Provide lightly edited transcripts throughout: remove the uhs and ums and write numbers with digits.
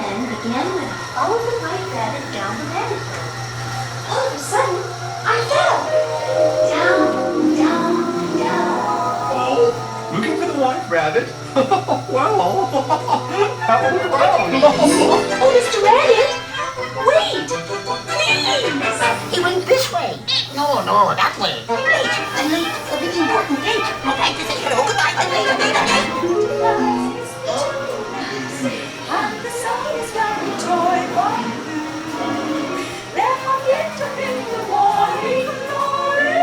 then began to follow the white rabbit down the rabbit hole. All of a sudden, I fell! Down, down, down. Oh, looking for the white rabbit? Well, how around? Oh, Mr. Rabbit! Wait! Please! He went this way. No, that way. Late. I'm late for the important date. I'd like to say hello, goodbye, goodbye. And the sun is very toy for you. There have yet to be the morning glory.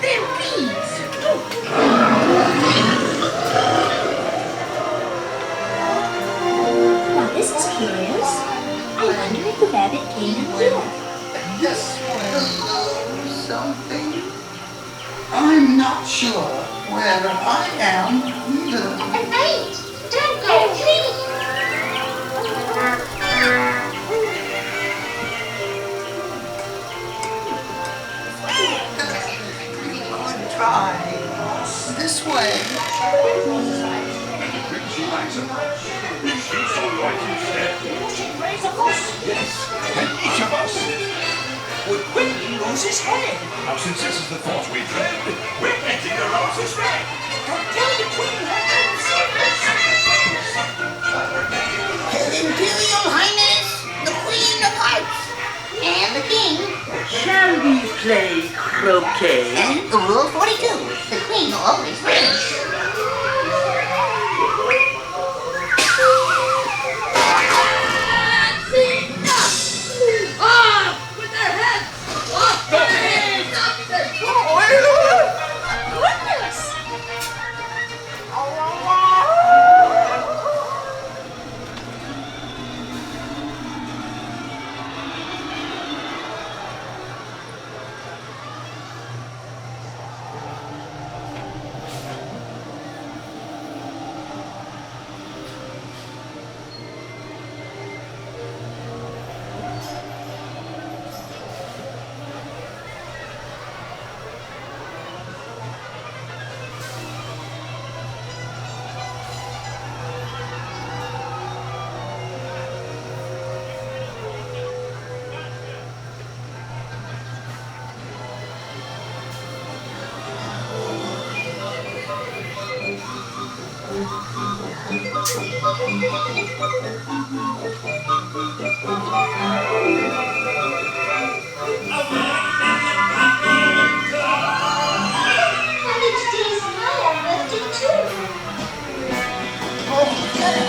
There, please. Now this is curious. I wonder if the rabbit came in here. This will do something. I'm not sure where I am either. And wait! Don't go, please! Good try. This way. She likes them. She's all right instead. Yes, and each of us would quickly lose his head. Now, since this is the thought we dread, we're getting the roses red. Don't tell the queen her Her Imperial Highness, the Queen of Hearts, and the King. Shall we play croquet? Rule 42, the Queen always wins.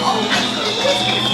Oh,